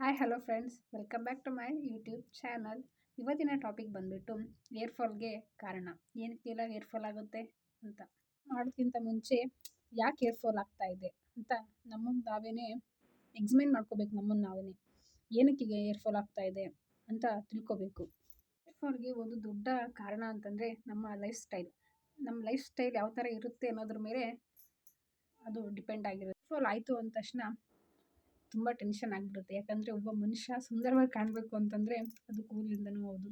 Hi hello friends, welcome back to my YouTube channel. ಇವತ್ತಿನ topic ಬಂದುಬಿಟ್ಟು air ಫಾಲ್ಗೆ ಕಾರಣ ಏನಕ್ಕೆಲ್ಲ ಏರ್ ಫಾಲ್ ಆಗುತ್ತೆ ಅಂತ ಮಾಡೋದಕ್ಕಿಂತ ಮುಂಚೆ ಯಾಕೆ ಏರ್ ಫಾಲ್ ಆಗ್ತಾ ಇದೆ ಅಂತ ನಮಗೆ ನಾವೇ ಎಕ್ಸ್ಪ್ಲೇನ್ ಮಾಡ್ಕೋಬೇಕು. ನಮ್ಮನ್ನು ನಾವೇ ಏನಕ್ಕೆ ಏರ್ ಫಾಲ್ ಆಗ್ತಾ ಇದೆ ಅಂತ ತಿಳ್ಕೋಬೇಕು. ಏರ್ ಫಾಲ್ಗೆ ಒಂದು ದೊಡ್ಡ ಕಾರಣ ಅಂತಂದರೆ ನಮ್ಮ ಲೈಫ್ ಸ್ಟೈಲ್ ಯಾವ ಥರ ಇರುತ್ತೆ ಅನ್ನೋದ್ರ ಮೇಲೆ ಅದು ಡಿಪೆಂಡ್ ಆಗಿರುತ್ತೆ. ಏರ್ ಫಾಲ್ ಆಯಿತು ಅಂದ ತಕ್ಷಣ ತುಂಬ ಟೆನ್ಷನ್ ಆಗಿಬಿಡುತ್ತೆ. ಯಾಕಂದರೆ ಒಬ್ಬ ಮನುಷ್ಯ ಸುಂದರವಾಗಿ ಕಾಣಬೇಕು ಅಂತಂದರೆ ಅದು ಕೂದಲಿಂದನೂ ಹೌದು.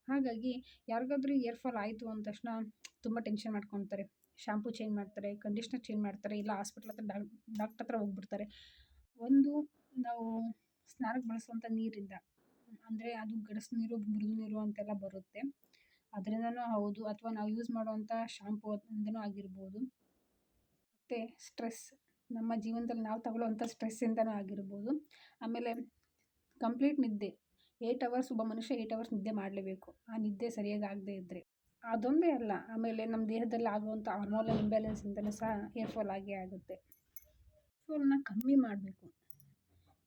ಹಾಗಾಗಿ ಯಾರಿಗಾದ್ರೂ ಏರ್ ಫಾಲ್ ಆಯಿತು ಅಂದ ತಕ್ಷಣ ತುಂಬ ಟೆನ್ಷನ್ ಮಾಡ್ಕೊತಾರೆ. ಶಾಂಪೂ ಚೇಂಜ್ ಮಾಡ್ತಾರೆ, ಕಂಡೀಷ್ನರ್ ಚೇಂಜ್ ಮಾಡ್ತಾರೆ, ಇಲ್ಲ ಹಾಸ್ಪಿಟ್ಲ್ ಹತ್ರ ಡಾಕ್ಟರ್ ಹತ್ರ ಹೋಗ್ಬಿಡ್ತಾರೆ. ಒಂದು ನಾವು ಸ್ನಾನಕ್ಕೆ ಬಳಸುವಂಥ ನೀರಿಂದ ಅಂದರೆ ಅದು ಗಡಸು ನೀರು, ಮೃದು ನೀರು ಅಂತೆಲ್ಲ ಬರುತ್ತೆ. ಅದರಿಂದನೂ ಹೌದು, ಅಥವಾ ನಾವು ಯೂಸ್ ಮಾಡುವಂಥ ಶಾಂಪೂ ಇಂದನೂ ಆಗಿರ್ಬೋದು. ಮತ್ತು ಸ್ಟ್ರೆಸ್, ನಮ್ಮ ಜೀವನದಲ್ಲಿ ನಾವು ತಗೊಳ್ಳುವಂಥ ಸ್ಟ್ರೆಸ್ಸಿಂದನೂ ಆಗಿರ್ಬೋದು. ಆಮೇಲೆ ಕಂಪ್ಲೀಟ್ ನಿದ್ದೆ, 8 ಅವರ್ಸ್ ಒಬ್ಬ ಮನುಷ್ಯ 8 ಅವರ್ಸ್ ನಿದ್ದೆ ಮಾಡಲೇಬೇಕು. ಆ ನಿದ್ದೆ ಸರಿಯಾಗಿ ಆಗದೇ ಇದ್ದರೆ ಅದೊಂದೇ ಅಲ್ಲ, ಆಮೇಲೆ ನಮ್ಮ ದೇಹದಲ್ಲಿ ಆಗುವಂಥ ಹಾರ್ಮೋನಲ್ ಇಂಬ್ಯಾಲೆನ್ಸಿಂದಲೂ ಸಹ ಏರ್ ಫಾಲ್ ಆಗೇ ಆಗುತ್ತೆ. ಏರ್ ಫಾಲ್ನ ಕಮ್ಮಿ ಮಾಡಬೇಕು,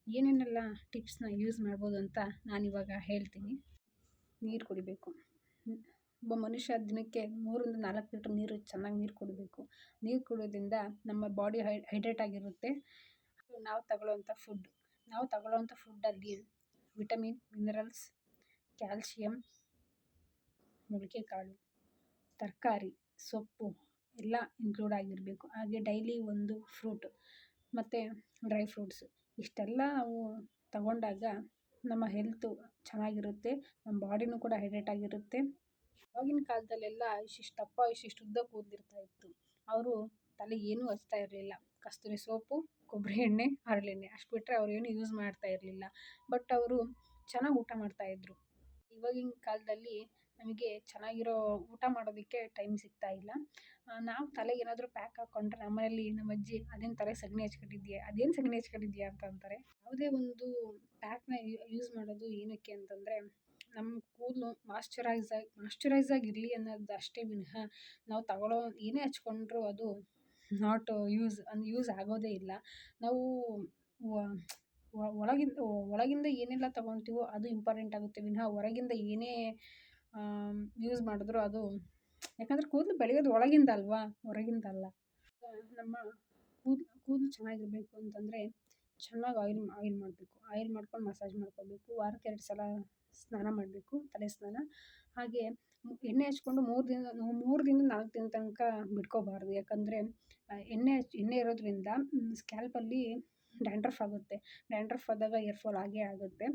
ಏನೇನೆಲ್ಲ ಟಿಪ್ಸ್ನ ಯೂಸ್ ಮಾಡ್ಬೋದು ಅಂತ ನಾನಿವಾಗ ಹೇಳ್ತೀನಿ. ನೀರು ಕುಡಿಬೇಕು. ಒಬ್ಬ ಮನುಷ್ಯ ದಿನಕ್ಕೆ 3-4 ಲೀಟ್ರ್ ನೀರು, ಚೆನ್ನಾಗಿ ನೀರು ಕುಡಿಬೇಕು. ನೀರು ಕುಡಿಯೋದ್ರಿಂದ ನಮ್ಮ ಬಾಡಿ ಹೈಡ್ರೇಟ್ ಆಗಿರುತ್ತೆ. ನಾವು ತಗೊಳ್ಳುವಂಥ ಫುಡ್ಡಲ್ಲಿ ವಿಟಮಿನ್, ಮಿನರಲ್ಸ್, ಕ್ಯಾಲ್ಶಿಯಂ, ಮೊಳಕೆ ಕಾಳು, ತರಕಾರಿ, ಸೊಪ್ಪು ಎಲ್ಲ ಇನ್ಕ್ಲೂಡ್ ಆಗಿರಬೇಕು. ಹಾಗೆ ಡೈಲಿ ಒಂದು ಫ್ರೂಟ್ ಮತ್ತು ಡ್ರೈ ಫ್ರೂಟ್ಸು ಇಷ್ಟೆಲ್ಲ ನಾವು ತಗೊಂಡಾಗ ನಮ್ಮ ಹೆಲ್ತು ಚೆನ್ನಾಗಿರುತ್ತೆ, ನಮ್ಮ ಬಾಡಿನೂ ಕೂಡ ಹೈಡ್ರೇಟ್ ಆಗಿರುತ್ತೆ. ಆವಾಗಿನ ಕಾಲದಲ್ಲೆಲ್ಲ ಇಷ್ಟಿಷ್ಟು ದಪ್ಪ ಇಷ್ಟಿಷ್ಟು ಉದ್ದ ಕೂದಲಿರ್ತಾ ಇತ್ತು. ಅವರು ತಲೆಗೆ ಏನೂ ಹಚ್ತಾ ಇರಲಿಲ್ಲ. ಕಸ್ತೂರಿ ಸೋಪು, ಕೊಬ್ಬರಿ ಎಣ್ಣೆ, ಹರಳೆಣ್ಣೆ ಅಷ್ಟು ಬಿಟ್ಟರೆ ಅವ್ರು ಏನೂ ಯೂಸ್ ಮಾಡ್ತಾ ಇರಲಿಲ್ಲ. ಬಟ್ ಅವರು ಚೆನ್ನಾಗಿ ಊಟ ಮಾಡ್ತಾಯಿದ್ರು. ಇವಾಗಿನ ಕಾಲದಲ್ಲಿ ನಮಗೆ ಚೆನ್ನಾಗಿರೋ ಊಟ ಮಾಡೋದಕ್ಕೆ ಟೈಮ್ ಸಿಗ್ತಾ ಇಲ್ಲ. ನಾವು ತಲೆಗೆ ಏನಾದರೂ ಪ್ಯಾಕ್ ಹಾಕ್ಕೊಂಡ್ರೆ ನಮ್ಮನೇಲಿ ನಮ್ಮ ಅಜ್ಜಿ ಅದೇನು ತಲೆಗೆ ಸಗಣಿ ಹಚ್ಕೊಂಡಿದ್ಯಾ, ಅದೇನು ಸಗಣಿ ಹಚ್ಕೊಂಡಿದ್ಯಾ ಅಂತ ಅಂತಾರೆ. ಯಾವುದೇ ಒಂದು ಪ್ಯಾಕ್ನ ಯೂಸ್ ಮಾಡೋದು ಏನಕ್ಕೆ ಅಂತಂದರೆ ನಮ್ಮ ಕೂದಲು ಮಾಯ್ಶ್ಚರೈಸ್ ಆಗಿರಲಿ ಅನ್ನೋದು ಅಷ್ಟೇ ವಿನಃ ನಾವು ತಗೊಳ್ಳೋ ಏನೇ ಹಚ್ಕೊಂಡ್ರೂ ಅದು ನಾಟ್ ಯೂಸ್ ಆಗೋದೇ ಇಲ್ಲ. ನಾವು ಒಳಗಿಂದ ಏನೆಲ್ಲ ತೊಗೊತೀವೋ ಅದು ಇಂಪಾರ್ಟೆಂಟ್ ಆಗುತ್ತೆ ವಿನಃ ಹೊರಗಿಂದ ಏನೇ ಯೂಸ್ ಮಾಡಿದ್ರೂ ಅದು, ಯಾಕಂದರೆ ಕೂದಲು ಬೆಳೆಯೋದು ಒಳಗಿಂದ ಅಲ್ವಾ, ಹೊರಗಿಂದ ಅಲ್ಲ. ನಮ್ಮ ಕೂದಲು ಚೆನ್ನಾಗಿರಬೇಕು ಅಂತಂದರೆ ಚೆನ್ನಾಗಿ ಆಯಿಲ್ ಮಾಡಬೇಕು. ಆಯಿಲ್ ಮಾಡ್ಕೊಂಡು ಮಸಾಜ್ ಮಾಡ್ಕೋಬೇಕು. ವಾರಕ್ಕೆ 2 ಸಲ ಸ್ನಾನ ಮಾಡಬೇಕು, ತಲೆ ಸ್ನಾನ. ಹಾಗೆ ಎಣ್ಣೆ ಹಚ್ಕೊಂಡು 3 ದಿನದಿಂದ 4 ದಿನದ ತನಕ ಬಿಟ್ಕೋಬಾರ್ದು. ಯಾಕಂದರೆ ಎಣ್ಣೆ ಇರೋದ್ರಿಂದ ಸ್ಕ್ಯಾಲ್ಪಲ್ಲಿ ಡ್ಯಾಂಡ್ರಫ್ ಆಗುತ್ತೆ. ಡ್ಯಾಂಡ್ರಫ್ ಆದಾಗ ಏರ್ ಫಾಲ್ ಆಗೇ ಆಗುತ್ತೆ.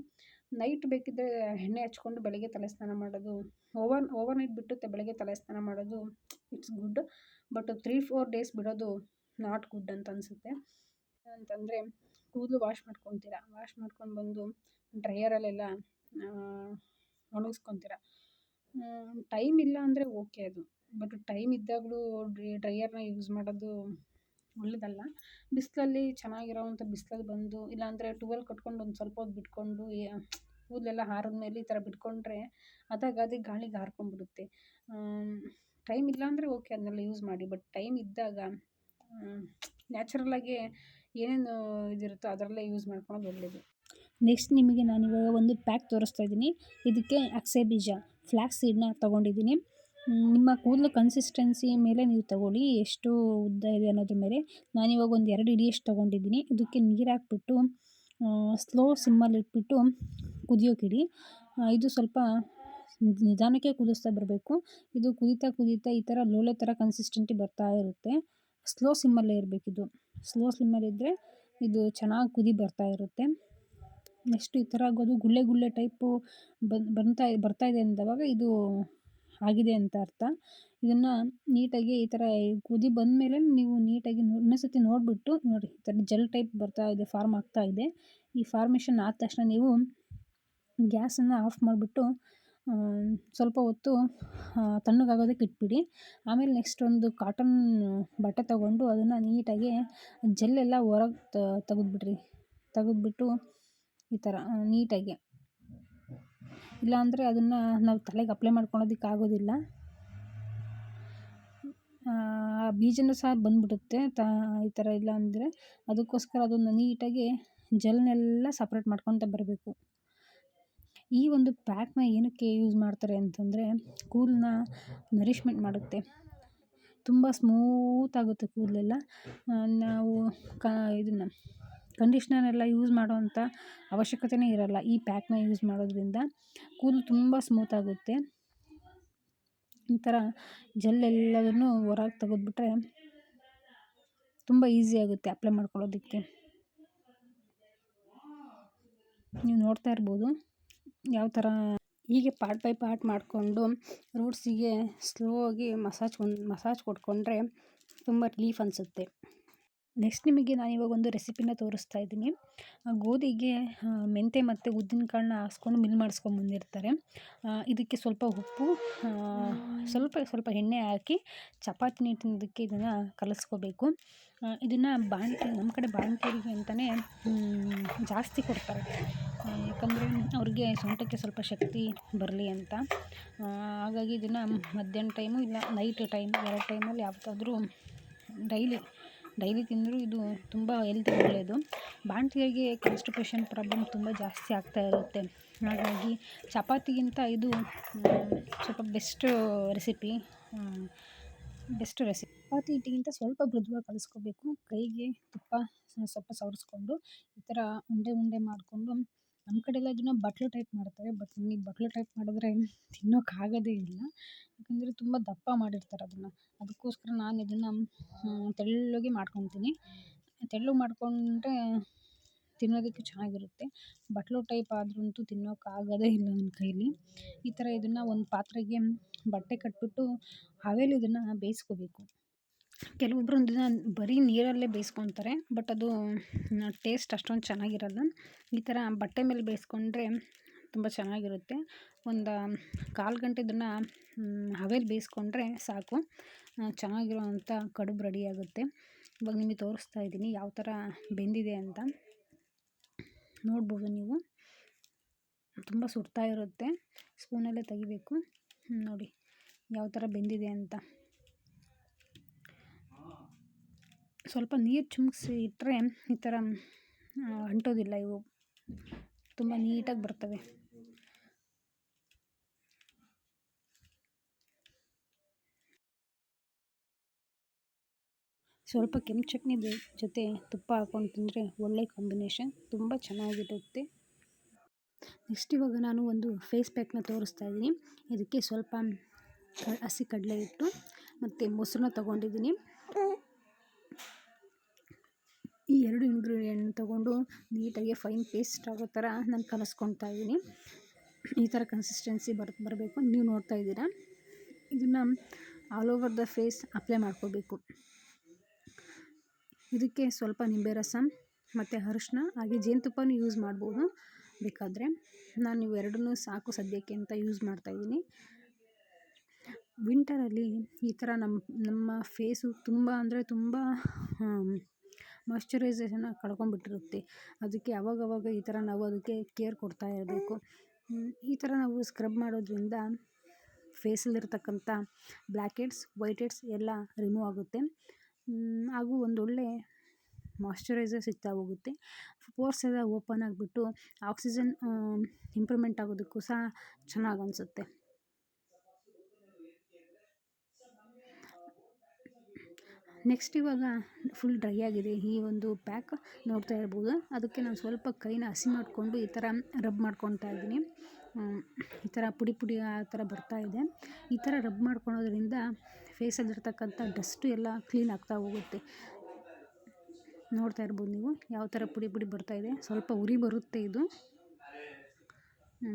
ನೈಟ್ ಬೇಕಿದ್ದರೆ ಎಣ್ಣೆ ಹಚ್ಕೊಂಡು ಬೆಳಗ್ಗೆ ತಲೆ ಸ್ನಾನ ಮಾಡೋದು, ಓವರ್ ನೈಟ್ ಬಿಟ್ಟು ಬೆಳಗ್ಗೆ ತಲೆ ಸ್ನಾನ ಮಾಡೋದು ಇಟ್ಸ್ ಗುಡ್. ಬಟ್ 3-4 ಡೇಸ್ ಬಿಡೋದು ನಾಟ್ ಗುಡ್ ಅಂತ ಅನಿಸುತ್ತೆ. ಅಂತಂದರೆ ಕೂದಲು ವಾಶ್ ಮಾಡ್ಕೊಂಡು ಬಂದು ಡ್ರೈಯರಲ್ಲೆಲ್ಲ ಒಣಗಿಸ್ಕೊತೀರ. ಟೈಮ್ ಇಲ್ಲ ಅಂದರೆ ಓಕೆ ಅದು, ಬಟ್ ಟೈಮ್ ಇದ್ದಾಗಲೂ ಡ್ರೈಯರ್ನ ಯೂಸ್ ಮಾಡೋದು ಒಳ್ಳೆಯದಲ್ಲ. ಬಿಸಿಲಲ್ಲಿ ಚೆನ್ನಾಗಿರೋವಂಥ ಬಿಸಿಲಲ್ಲಿ ಬಂದು, ಇಲ್ಲಾಂದರೆ ಟುವೆಲ್ ಕಟ್ಕೊಂಡು ಒಂದು ಸ್ವಲ್ಪ ಹೊತ್ತು ಬಿಟ್ಕೊಂಡು ಕೂದಲೆಲ್ಲ ಆರಿದ್ಮೇಲೆ ಈ ಥರ ಬಿಟ್ಕೊಂಡ್ರೆ ಅದಾಗದೇ ಗಾಳಿಗೆ ಹಾರ್ಕೊಂಡ್ಬಿಡುತ್ತೆ. ಟೈಮ್ ಇಲ್ಲ ಅಂದರೆ ಓಕೆ, ಅದನ್ನೆಲ್ಲ ಯೂಸ್ ಮಾಡಿ. ಬಟ್ ಟೈಮ್ ಇದ್ದಾಗ ನ್ಯಾಚುರಲ್ಲಾಗಿ ಏನೇನು ಇದಿರುತ್ತೋ ಅದರಲ್ಲೇ ಯೂಸ್ ಮಾಡ್ಕೊಳ್ಳೋದು ಒಳ್ಳೆಯದು. ನೆಕ್ಸ್ಟ್ ನಿಮಗೆ ನಾನಿವಾಗ ಒಂದು ಪ್ಯಾಕ್ ತೋರಿಸ್ತಾ ಇದ್ದೀನಿ. ಇದಕ್ಕೆ ಅಗಸೆ ಬೀಜ, ಫ್ಲ್ಯಾಕ್ಸ್ ಸೀಡ್ನ ತೊಗೊಂಡಿದ್ದೀನಿ. ನಿಮ್ಮ ಕೂದಲು ಕನ್ಸಿಸ್ಟೆನ್ಸಿ ಮೇಲೆ ನೀವು ತಗೊಳ್ಳಿ, ಎಷ್ಟು ಉದ್ದ ಇದೆ ಅನ್ನೋದ್ರ ಮೇಲೆ. ನಾನಿವಾಗ ಒಂದು 2 ಹಿಡಿಯಷ್ಟು ತೊಗೊಂಡಿದ್ದೀನಿ. ಇದಕ್ಕೆ ನೀರು ಹಾಕ್ಬಿಟ್ಟು ಸ್ಲೋ ಸಿಮ್ಮಲ್ಲಿ ಇಟ್ಬಿಟ್ಟು ಕುದಿಯೋಕ್ಕಿಡಿ. ಇದು ಸ್ವಲ್ಪ ನಿಧಾನಕ್ಕೆ ಕುದಿಸ್ತಾ ಬರಬೇಕು. ಇದು ಕುದೀತಾ ಈ ಥರ ಲೋಳೆ ಥರ ಕನ್ಸಿಸ್ಟೆನ್ಸಿ ಬರ್ತಾ ಇರುತ್ತೆ. ಸ್ಲೋ ಸಿಮ್ಮಲ್ಲೇ ಇರಬೇಕಿದು. ಸ್ಲೋ ಸಿಮ್ಮಲ್ಲಿದ್ದರೆ ಇದು ಚೆನ್ನಾಗಿ ಕುದಿ ಬರ್ತಾ ಇರುತ್ತೆ. ನೆಕ್ಸ್ಟ್ ಈ ಥರ ಆಗೋದು ಗುಳ್ಳೆ ಟೈಪು ಬರ್ತಾ ಇದೆ ಅಂದವಾಗ ಇದು ಆಗಿದೆ ಅಂತ ಅರ್ಥ. ಇದನ್ನು ನೀಟಾಗಿ ಈ ಥರ ಕುದಿ ಬಂದಮೇಲೆ ನೀವು ನೀಟಾಗಿ ಇನ್ನೊಂದ್ಸತಿ ನೋಡಿಬಿಟ್ಟು ನೋಡಿ, ಈ ಥರ ಜೆಲ್ ಟೈಪ್ ಬರ್ತಾ ಇದೆ, ಫಾರ್ಮ್ ಆಗ್ತಾ ಇದೆ. ಈ ಫಾರ್ಮೇಷನ್ ಆದ ತಕ್ಷಣ ನೀವು ಗ್ಯಾಸನ್ನು ಆಫ್ ಮಾಡಿಬಿಟ್ಟು ಸ್ವಲ್ಪ ಹೊತ್ತು ತಣ್ಣಗಾಗೋದಕ್ಕೆ ಇಟ್ಬಿಡಿ. ಆಮೇಲೆ ನೆಕ್ಸ್ಟ್ ಒಂದು ಕಾಟನ್ ಬಟ್ಟೆ ತೊಗೊಂಡು ಅದನ್ನು ನೀಟಾಗಿ ಜೆಲ್ಲೆಲ್ಲ ಹೊರಗೆ ತೆಗೆದ್ಬಿಟ್ಟು ಈ ಥರ ನೀಟಾಗಿ, ಇಲ್ಲಾಂದರೆ ಅದನ್ನು ನಾವು ತಲೆಗೆ ಅಪ್ಲೈ ಮಾಡ್ಕೊಳೋದಕ್ಕೆ ಆಗೋದಿಲ್ಲ. ಬೀಜನೂ ಸಹ ಬಂದ್ಬಿಡುತ್ತೆ ಈ ಥರ ಇಲ್ಲ ಅಂದರೆ. ಅದಕ್ಕೋಸ್ಕರ ಅದನ್ನು ನೀಟಾಗಿ ಜೆಲ್ನೆಲ್ಲ ಸಪ್ರೇಟ್ ಮಾಡ್ಕೊತ ಬರಬೇಕು. ಈ ಒಂದು ಪ್ಯಾಕ್ನ ಏನಕ್ಕೆ ಯೂಸ್ ಮಾಡ್ತಾರೆ ಅಂತಂದರೆ ಕೂದಲನ್ನ ನರಿಶ್ಮೆಂಟ್ ಮಾಡುತ್ತೆ. ತುಂಬ ಸ್ಮೂತ್ ಆಗುತ್ತೆ ಕೂದಲೆಲ್ಲ. ನಾವು ಇದನ್ನು ಕಂಡೀಷ್ನರ್ ಯೂಸ್ ಮಾಡೋವಂಥ ಅವಶ್ಯಕತೆನೇ ಇರಲ್ಲ. ಈ ಪ್ಯಾಕ್ನ ಯೂಸ್ ಮಾಡೋದ್ರಿಂದ ಕೂದಲು ತುಂಬ ಸ್ಮೂತ್ ಆಗುತ್ತೆ. ಈ ಥರ ಜೆಲ್ ಎಲ್ಲದನ್ನು ಹೊರಗೆ ತೆಗೆದ್ಬಿಟ್ರೆ ತುಂಬ ಈಸಿ ಆಗುತ್ತೆ ಅಪ್ಲೈ ಮಾಡ್ಕೊಳ್ಳೋದಕ್ಕೆ. ನೀವು ನೋಡ್ತಾ ಇರ್ಬೋದು ಯಾವ ಥರ. ಹೀಗೆ ಪಾರ್ಟ್ ಬೈ ಪಾರ್ಟ್ ಮಾಡಿಕೊಂಡು ರೂಟ್ಸಿಗೆ ಸ್ಲೋ ಆಗಿ ಮಸಾಜ್ ಕೊಟ್ಕೊಂಡ್ರೆ ತುಂಬ ರಿಲೀಫ್ ಅನಿಸುತ್ತೆ. ನೆಕ್ಸ್ಟ್ ನಿಮಗೆ ನಾನಿವಾಗ ಒಂದು ರೆಸಿಪಿನ ತೋರಿಸ್ತಾ ಇದ್ದೀನಿ. ಗೋಧಿಗೆ ಮೆಂತೆ ಮತ್ತು ಉದ್ದಿನ ಕಾಳನ್ನ ಹಾಕ್ಸ್ಕೊಂಡು ಮಿಲ್ ಮಾಡಿಸ್ಕೊಂಬಂದಿರ್ತಾರೆ. ಇದಕ್ಕೆ ಸ್ವಲ್ಪ ಉಪ್ಪು, ಸ್ವಲ್ಪ ಎಣ್ಣೆ ಹಾಕಿ ಚಪಾತಿ ಹಿಟ್ಟಿನದಕ್ಕೆ ಇದನ್ನು ಕಲಿಸ್ಕೋಬೇಕು. ಇದನ್ನು ನಮ್ಮ ಕಡೆ ಬಾಣಂತಿಯರಿಗೆ ಅಂತಲೇ ಜಾಸ್ತಿ ಕೊಡ್ತಾರೆ. ಯಾಕಂದರೆ ಅವ್ರಿಗೆ ಸೊಂಟಕ್ಕೆ ಸ್ವಲ್ಪ ಶಕ್ತಿ ಬರಲಿ ಅಂತ. ಹಾಗಾಗಿ ಇದನ್ನು ಮಧ್ಯಾಹ್ನ ಟೈಮು ಇಲ್ಲ ನೈಟ್ ಟೈಮ್ 2 ಟೈಮಲ್ಲಿ ಯಾವುದಾದ್ರೂ ಡೈಲಿ ತಿಂದರೂ ಇದು ತುಂಬ ಹೆಲ್ತಿಗೆ ಒಳ್ಳೆಯದು. ಬಾಣಂತಿಯರಿಗೆ ಕಾನ್ಸ್ಟಿಪೇಷನ್ ಪ್ರಾಬ್ಲಮ್ ತುಂಬ ಜಾಸ್ತಿ ಆಗ್ತಾ ಇರುತ್ತೆ. ಹಾಗಾಗಿ ಚಪಾತಿಗಿಂತ ಇದು ಸ್ವಲ್ಪ ಬೆಸ್ಟ್ ರೆಸಿಪಿ. ಚಪಾತಿ ಹಿಟ್ಟಿಗಿಂತ ಸ್ವಲ್ಪ ಮೃದುವಾಗಿ ಕಲಿಸ್ಕೋಬೇಕು. ಕೈಗೆ ತುಪ್ಪ ಸ್ವಲ್ಪ ಸವರಿಸ್ಕೊಂಡು ಈ ಥರ ಉಂಡೆ ಮಾಡಿಕೊಂಡು, ನಮ್ಮ ಕಡೆ ಎಲ್ಲ ಇದನ್ನು ಬಟ್ಲು ಟೈಪ್ ಮಾಡ್ತಾರೆ. ಬಟ್ ನನಗೆ ಬಟ್ಲು ಟೈಪ್ ಮಾಡಿದ್ರೆ ತಿನ್ನೋಕ್ಕಾಗೋದೇ ಇಲ್ಲ. ಯಾಕಂದರೆ ತುಂಬ ದಪ್ಪ ಮಾಡಿರ್ತಾರೆ ಅದನ್ನು. ಅದಕ್ಕೋಸ್ಕರ ನಾನು ಇದನ್ನು ತೆಳ್ಳಗೆ ಮಾಡ್ಕೊತೀನಿ. ತೆಳ್ಳಗೆ ಮಾಡಿಕೊಂಡ್ರೆ ತಿನ್ನೋದಕ್ಕೆ ಚೆನ್ನಾಗಿರುತ್ತೆ. ಬಟ್ಲು ಟೈಪ್ ಆದ್ರಂತೂ ತಿನ್ನೋಕ್ಕಾಗೋದೇ ಇಲ್ಲ ನನ್ನ ಕೈಲಿ. ಈ ಥರ ಇದನ್ನು ಒಂದು ಪಾತ್ರೆಗೆ ಬಟ್ಟೆ ಕಟ್ಬಿಟ್ಟು ಹಬೆಯಲ್ಲಿ ಇದನ್ನು ಬೇಯಿಸ್ಕೋಬೇಕು. ಕೆಲವೊಬ್ಬರು ಇದನ್ನು ಬರೀ ನೀರಲ್ಲೇ ಬೇಯಿಸ್ಕೊತಾರೆ. ಬಟ್ ಅದು ಟೇಸ್ಟ್ ಅಷ್ಟೊಂದು ಚೆನ್ನಾಗಿರಲ್ಲ. ಈ ಥರ ಬಟ್ಟೆ ಮೇಲೆ ಬೇಯಿಸ್ಕೊಂಡ್ರೆ ತುಂಬ ಚೆನ್ನಾಗಿರುತ್ತೆ. ಒಂದು 1/4 ಗಂಟೆ ಇದನ್ನು ಹಬೆಯಲ್ಲಿ ಬೇಯಿಸ್ಕೊಂಡ್ರೆ ಸಾಕು. ಚೆನ್ನಾಗಿರೋವಂಥ ಕಡುಬು ರೆಡಿ ಆಗುತ್ತೆ. ಇವಾಗ ನಿಮಗೆ ತೋರಿಸ್ತಾ ಇದ್ದೀನಿ ಯಾವ ಥರ ಬೆಂದಿದೆ ಅಂತ. ನೋಡ್ಬೋದು ನೀವು, ತುಂಬ ಸುಡ್ತಾ ಇರುತ್ತೆ. ಸ್ಪೂನಲ್ಲೇ ತೆಗಿಬೇಕು. ನೋಡಿ ಯಾವ ಥರ ಬೆಂದಿದೆ ಅಂತ. ಸ್ವಲ್ಪ ನೀರು ಚಿಮುಕ್ಸಿ ಇಟ್ಟರೆ ಈ ಥರ ಅಂಟೋದಿಲ್ಲ. ಇವು ತುಂಬ ನೀಟಾಗಿ ಬರ್ತವೆ. ಸ್ವಲ್ಪ ಕೆಂಪು ಚಟ್ನಿ ಜೊತೆ ತುಪ್ಪ ಹಾಕ್ಕೊಂಡು ತಿಂದರೆ ಒಳ್ಳೆ ಕಾಂಬಿನೇಷನ್, ತುಂಬ ಚೆನ್ನಾಗಿರುತ್ತೆ. ನೆಕ್ಸ್ಟ್ ಇವಾಗ ನಾನು ಒಂದು ಫೇಸ್ ಪ್ಯಾಕ್ನ ತೋರಿಸ್ತಾ ಇದ್ದೀನಿ. ಇದಕ್ಕೆ ಸ್ವಲ್ಪ ಹಸಿ ಕಡಲೆ ಹಿಟ್ಟು ಮತ್ತು ಮೊಸರನ್ನ ತೊಗೊಂಡಿದ್ದೀನಿ. ಈ 2 ಇಂಗ್ರೀಡಿಯೆಂಟ್ ತೊಗೊಂಡು ನೀಟಾಗಿ ಫೈನ್ ಪೇಸ್ಟ್ ಆಗೋ ಥರ ನಾನು ಕಲಿಸ್ಕೊತಾ ಇದ್ದೀನಿ. ಈ ಥರ ಕನ್ಸಿಸ್ಟೆನ್ಸಿ ಬರಬೇಕು. ನೀವು ನೋಡ್ತಾ ಇದ್ದೀರಾ. ಇದನ್ನು all over the face apply ಮಾಡ್ಕೋಬೇಕು. ಇದಕ್ಕೆ ಸ್ವಲ್ಪ ನಿಂಬೆ ರಸ ಮತ್ತು ಅರಿಶಿನ ಹಾಗೆ ಜೇನುತುಪ್ಪನೂ ಯೂಸ್ ಮಾಡ್ಬೋದು ಬೇಕಾದರೆ. ನಾನು ಇವೆರಡನ್ನೂ ಸಾಕು ಸದ್ಯಕ್ಕೆ ಅಂತ ಯೂಸ್ ಮಾಡ್ತಾಯಿದ್ದೀನಿ. ವಿಂಟರಲ್ಲಿ ಈ ಥರ ನಮ್ಮ ಫೇಸು ತುಂಬ ಅಂದರೆ ತುಂಬ ಮಾಯ್ಶ್ಚರೈಸೇಷನ್ನ ಕಳ್ಕೊಂಡ್ಬಿಟ್ಟಿರುತ್ತೆ. ಅದಕ್ಕೆ ಅವಾಗವಾಗ ಈ ಥರ ನಾವು ಅದಕ್ಕೆ ಕೇರ್ ಕೊಡ್ತಾ ಇರಬೇಕು. ಈ ಥರ ನಾವು ಸ್ಕ್ರಬ್ ಮಾಡೋದ್ರಿಂದ ಫೇಸಲ್ಲಿರ್ತಕ್ಕಂಥ ಬ್ಲ್ಯಾಕ್ ಹೆಡ್ಸ್, ವೈಟ್ ಹೆಡ್ಸ್ ಎಲ್ಲ ರಿಮೂವ್ ಆಗುತ್ತೆ. ಹಾಗೂ ಒಂದೊಳ್ಳೆ ಮಾಯ್ಶ್ಚರೈಸರ್ ಸಿಗ್ತಾ ಹೋಗುತ್ತೆ. ಪೋರ್ಸ್ ಎಲ್ಲ ಓಪನ್ ಆಗಿಬಿಟ್ಟು ಆಕ್ಸಿಜನ್ ಇಂಪ್ರೂವ್ಮೆಂಟ್ ಆಗೋದಕ್ಕೂ ಸಹ ಚೆನ್ನಾಗಿ ಅನಿಸುತ್ತೆ. ನೆಕ್ಸ್ಟ್ ಇವಾಗ ಫುಲ್ ಡ್ರೈ ಆಗಿದೆ ಈ ಒಂದು ಪ್ಯಾಕ್, ನೋಡ್ತಾ ಇರ್ಬೋದು. ಅದಕ್ಕೆ ನಾನು ಸ್ವಲ್ಪ ಕೈನ ಹಸಿ ಮಾಡಿಕೊಂಡು ಈ ಥರ ರಬ್ ಮಾಡ್ಕೊತಾ ಇದ್ದೀನಿ. ಈ ಥರ ಪುಡಿ ಆ ಥರ ಬರ್ತಾ ಇದೆ. ಈ ಥರ ರಬ್ ಮಾಡ್ಕೊಳೋದ್ರಿಂದ ಫೇಸಲ್ಲಿರ್ತಕ್ಕಂಥ ಡಸ್ಟು ಎಲ್ಲ ಕ್ಲೀನ್ ಆಗ್ತಾ ಹೋಗುತ್ತೆ. ನೋಡ್ತಾ ಇರ್ಬೋದು ನೀವು ಯಾವ ಥರ ಪುಡಿ ಬರ್ತಾ ಇದೆ. ಸ್ವಲ್ಪ ಉರಿ ಬರುತ್ತೆ ಇದು.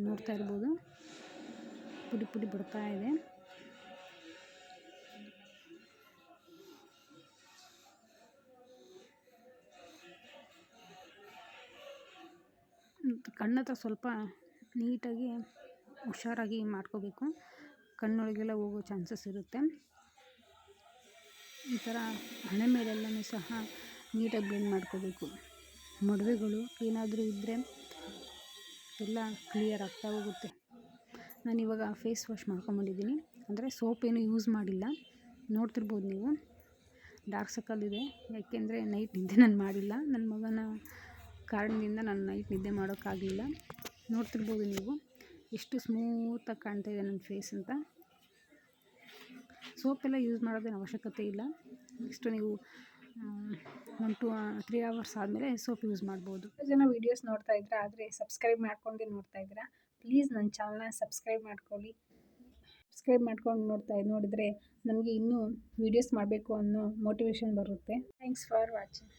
ನೋಡ್ತಾ ಇರ್ಬೋದು ಪುಡಿ ಬರ್ತಾ ಇದೆ. ಕಣ್ಣತ್ರ ಸ್ವಲ್ಪ ನೀಟಾಗಿ ಹುಷಾರಾಗಿ ಮಾಡ್ಕೋಬೇಕು. ಕಣ್ಣೊಳಗೆಲ್ಲ ಹೋಗೋ ಚಾನ್ಸಸ್ ಇರುತ್ತೆ. ಈ ಥರ ಹಣೆ ಮೇಲೆಲ್ಲನೂ ಸಹ ನೀಟಾಗಿ ಬ್ಲೆಂಡ್ ಮಾಡ್ಕೋಬೇಕು. ಮೊಡವೆಗಳು ಏನಾದರೂ ಇದ್ದರೆ ಎಲ್ಲ ಕ್ಲಿಯರ್ ಆಗ್ತಾ ಹೋಗುತ್ತೆ. ನಾನಿವಾಗ ಫೇಸ್ ವಾಶ್ ಮಾಡ್ಕೊಂಬಂದಿದ್ದೀನಿ. ಅಂದರೆ ಸೋಪೇನು ಯೂಸ್ ಮಾಡಿಲ್ಲ. ನೋಡ್ತಿರ್ಬೋದು ನೀವು ಡಾರ್ಕ್ ಸರ್ಕಲ್ ಇದೆ. ಯಾಕೆಂದರೆ ನೈಟ್ ನಿದ್ದೆ ನಾನು ಮಾಡಿಲ್ಲ. ನನ್ನ ಮಗನ ಕಾರಣದಿಂದ ನಾನು ನೈಟ್ ನಿದ್ದೆ ಮಾಡೋಕ್ಕಾಗಲಿಲ್ಲ. ನೋಡ್ತಿರ್ಬೋದು ನೀವು ಎಷ್ಟು ಸ್ಮೂತಾಗಿ ಕಾಣ್ತಾ ಇದೆ ನನ್ನ ಫೇಸ್ ಅಂತ. ಸೋಪೆಲ್ಲ ಯೂಸ್ ಮಾಡೋದೇನು ಅವಶ್ಯಕತೆ ಇಲ್ಲ. ನೆಕ್ಸ್ಟು ನೀವು 1 to 3 hours ಆದಮೇಲೆ ಸೋಪ್ ಯೂಸ್ ಮಾಡ್ಬೋದು. ಜನ ವೀಡಿಯೋಸ್ ನೋಡ್ತಾ ಇದ್ದೀರಾ, ಆದರೆ ಸಬ್ಸ್ಕ್ರೈಬ್ ಮಾಡ್ಕೊಂಡೇ ನೋಡ್ತಾ ಇದ್ದೀರಾ. ಪ್ಲೀಸ್ ನನ್ನ ಚಾನಲ್ನ ಸಬ್ಸ್ಕ್ರೈಬ್ ಮಾಡ್ಕೊಳ್ಳಿ. ಸಬ್ಸ್ಕ್ರೈಬ್ ಮಾಡ್ಕೊಂಡು ನೋಡಿದರೆ ನನಗೆ ಇನ್ನೂ ವೀಡಿಯೋಸ್ ಮಾಡಬೇಕು ಅನ್ನೋ ಮೋಟಿವೇಶನ್ ಬರುತ್ತೆ. Thanks for watching.